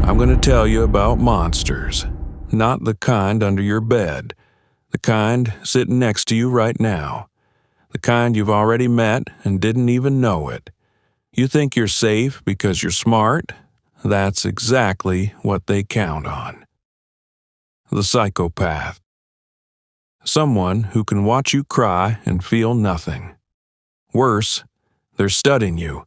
I'm going to tell you about monsters. Not the kind under your bed. The kind sitting next to you right now. The kind you've already met and didn't even know it. You think you're safe because you're smart? That's exactly what they count on. The psychopath. Someone who can watch you cry and feel nothing. Worse, they're studying you,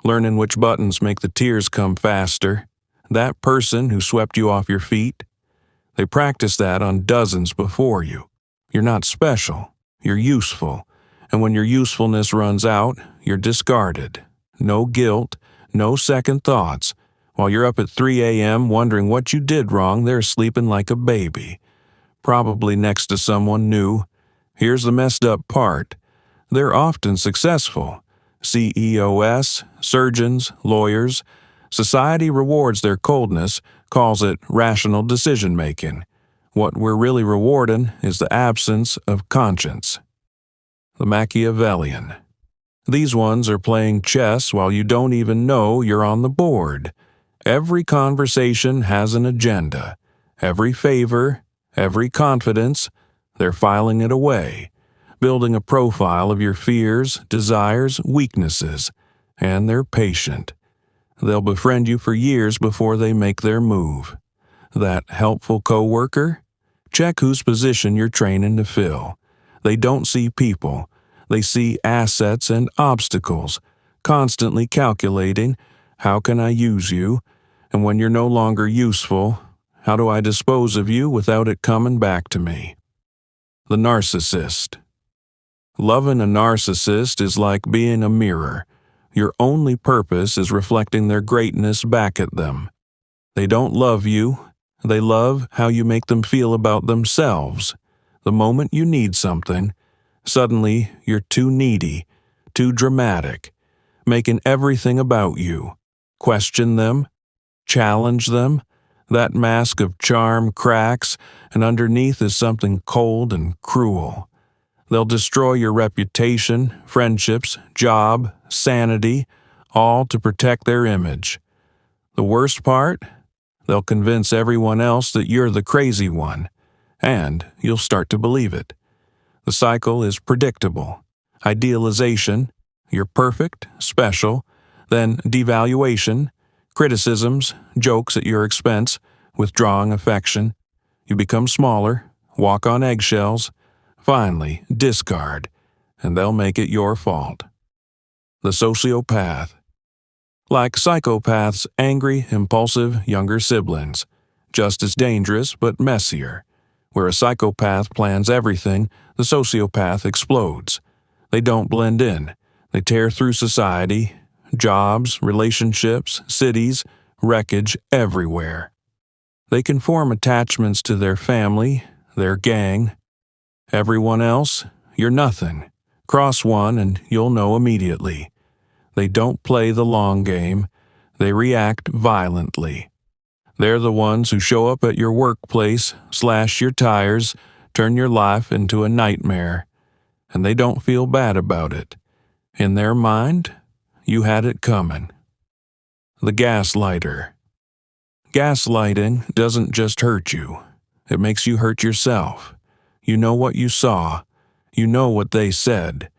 learning which buttons make the tears come faster. That person who swept you off your feet. They practice that on dozens before you. You're not special. You're useful. And when your usefulness runs out, you're discarded. No guilt, no second thoughts. While you're up at 3 a.m. wondering what you did wrong, they're sleeping like a baby. Probably next to someone new. Here's the messed up part. They're often successful. CEOs, surgeons, lawyers. Society rewards their coldness, calls it rational decision-making. What we're really rewarding is the absence of conscience. The Machiavellian. These ones are playing chess while you don't even know you're on the board. Every conversation has an agenda. Every favor, every confidence, they're filing it away, building a profile of your fears, desires, weaknesses, and they're patient. They'll befriend you for years before they make their move. That helpful coworker? Check whose position you're training to fill. They don't see people. They see assets and obstacles, constantly calculating, how can I use you? And when you're no longer useful, how do I dispose of you without it coming back to me? The narcissist. Loving a narcissist is like being a mirror. Your only purpose is reflecting their greatness back at them. They don't love you. They love how you make them feel about themselves. The moment you need something, suddenly you're too needy, too dramatic, making everything about you. Question them, challenge them. That mask of charm cracks, and underneath is something cold and cruel. They'll destroy your reputation, friendships, job, sanity, all to protect their image. The worst part? They'll convince everyone else that you're the crazy one, and you'll start to believe it. The cycle is predictable. Idealization, you're perfect, special, then devaluation, criticisms, jokes at your expense, withdrawing affection. You become smaller, walk on eggshells, finally, discard, and they'll make it your fault. The sociopath. Like psychopaths' angry, impulsive younger siblings, just as dangerous but messier. Where a psychopath plans everything, the sociopath explodes. They don't blend in. They tear through society, jobs, relationships, cities, wreckage everywhere. They can form attachments to their family, their gang. Everyone else, you're nothing. Cross one and you'll know immediately. They don't play the long game. They react violently. They're the ones who show up at your workplace, slash your tires, turn your life into a nightmare. And they don't feel bad about it. In their mind, you had it coming. The gaslighter. Gaslighting doesn't just hurt you. It makes you hurt yourself. You know what you saw. You know what they said.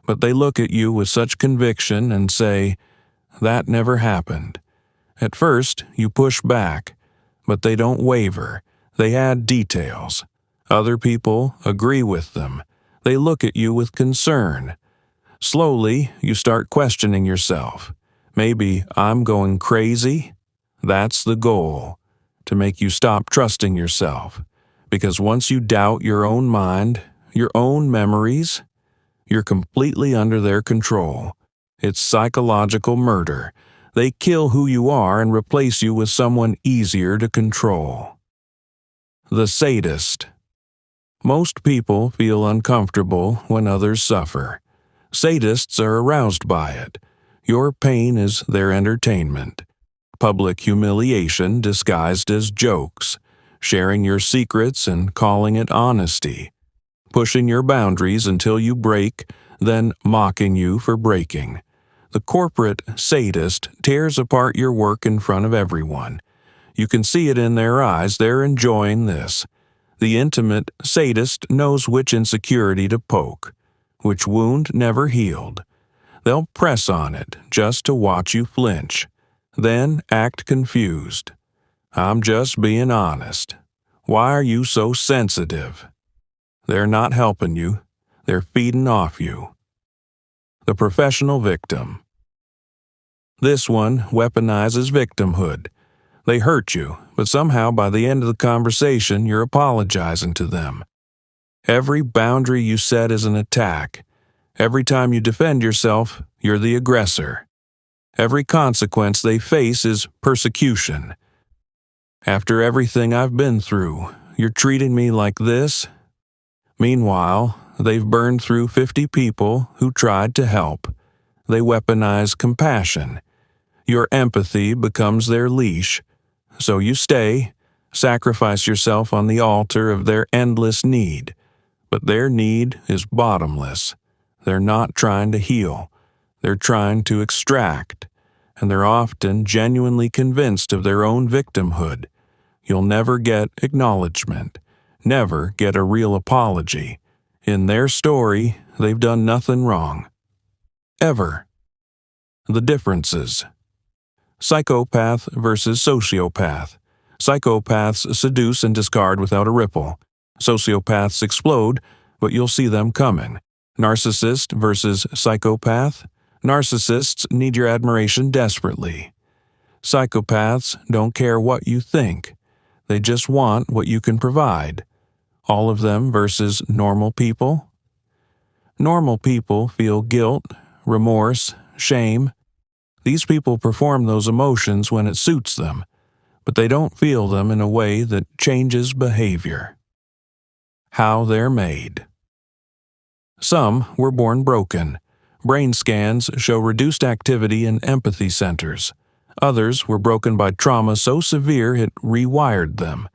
But they look at you with such conviction and say, that never happened. At first, you push back, but they don't waver. They add details. Other people agree with them. They look at you with concern. Slowly, you start questioning yourself. Maybe I'm going crazy? That's the goal, to make you stop trusting yourself. Because once you doubt your own mind, your own memories, you're completely under their control. It's psychological murder. They kill who you are and replace you with someone easier to control. The sadist. Most people feel uncomfortable when others suffer. Sadists are aroused by it. Your pain is their entertainment. Public humiliation disguised as jokes, sharing your secrets and calling it honesty, pushing your boundaries until you break, then mocking you for breaking. The corporate sadist tears apart your work in front of everyone. You can see it in their eyes. They're enjoying this. The intimate sadist knows which insecurity to poke, which wound never healed. They'll press on it just to watch you flinch, then act confused. I'm just being honest. Why are you so sensitive? They're not helping you. They're feeding off you. The professional victim. This one weaponizes victimhood. They hurt you, but somehow by the end of the conversation, you're apologizing to them. Every boundary you set is an attack. Every time you defend yourself, you're the aggressor. Every consequence they face is persecution. After everything I've been through, you're treating me like this? Meanwhile, they've burned through 50 people who tried to help. They weaponize compassion. Your empathy becomes their leash. So you stay, sacrifice yourself on the altar of their endless need. But their need is bottomless. They're not trying to heal. They're trying to extract. And they're often genuinely convinced of their own victimhood. You'll never get acknowledgement. Never get a real apology. In their story, they've done nothing wrong. Ever. The differences. Psychopath versus sociopath. Psychopaths seduce and discard without a ripple. Sociopaths explode, but you'll see them coming. Narcissist versus psychopath. Narcissists need your admiration desperately. Psychopaths don't care what you think. They just want what you can provide. All of them versus normal people. Normal people feel guilt, remorse, shame. These people perform those emotions when it suits them, but they don't feel them in a way that changes behavior. How they're made. Some were born broken. Brain scans show reduced activity in empathy centers. Others were broken by trauma so severe it rewired them.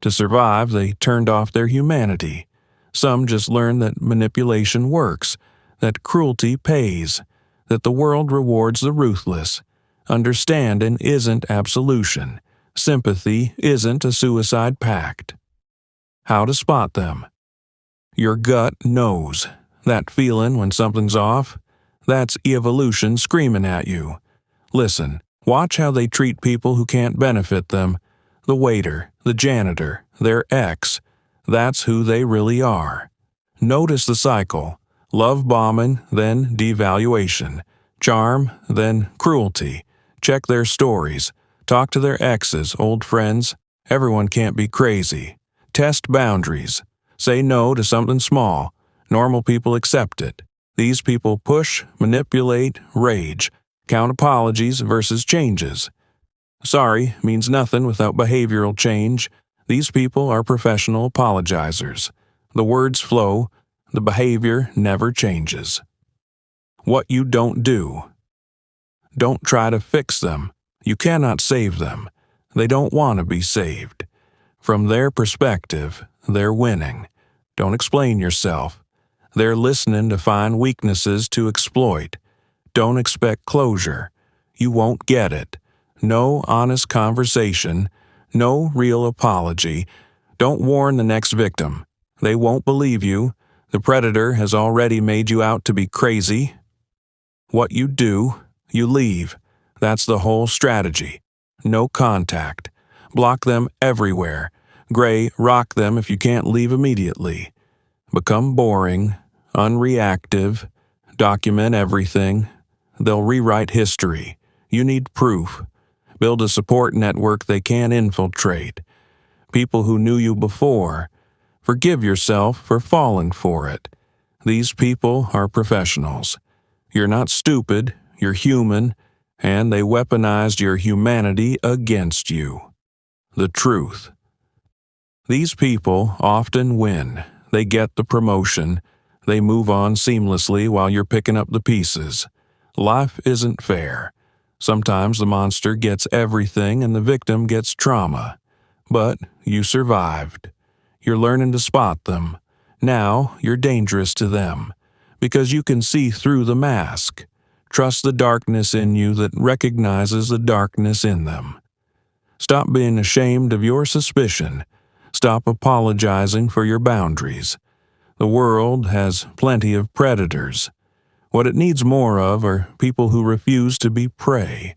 To survive, they turned off their humanity. Some just learned that manipulation works, that cruelty pays, that the world rewards the ruthless. Understanding isn't absolution. Sympathy isn't a suicide pact. How to spot them. Your gut knows. That feeling when something's off, that's evolution screaming at you. Listen, watch how they treat people who can't benefit them. The waiter, the janitor, their ex. That's who they really are. Notice the cycle. Love bombing, then devaluation. Charm, then cruelty. Check their stories. Talk to their exes, old friends. Everyone can't be crazy. Test boundaries. Say no to something small. Normal people accept it. These people push, manipulate, rage. Count apologies versus changes. Sorry means nothing without behavioral change. These people are professional apologizers. The words flow. The behavior never changes. What you don't do. Don't try to fix them. You cannot save them. They don't want to be saved. From their perspective, they're winning. Don't explain yourself. They're listening to find weaknesses to exploit. Don't expect closure. You won't get it. No honest conversation. No real apology. Don't warn the next victim. They won't believe you. The predator has already made you out to be crazy. What you do, you leave. That's the whole strategy. No contact. Block them everywhere. Gray, rock them if you can't leave immediately. Become boring, unreactive, document everything. They'll rewrite history. You need proof. Build a support network they can't infiltrate. People who knew you before. Forgive yourself for falling for it. These people are professionals. You're not stupid, you're human, and they weaponized your humanity against you. The truth. These people often win. They get the promotion. They move on seamlessly while you're picking up the pieces. Life isn't fair. Sometimes the monster gets everything and the victim gets trauma. But you survived. You're learning to spot them. Now you're dangerous to them, because you can see through the mask. Trust the darkness in you that recognizes the darkness in them. Stop being ashamed of your suspicion. Stop apologizing for your boundaries. The world has plenty of predators. What it needs more of are people who refuse to be prey.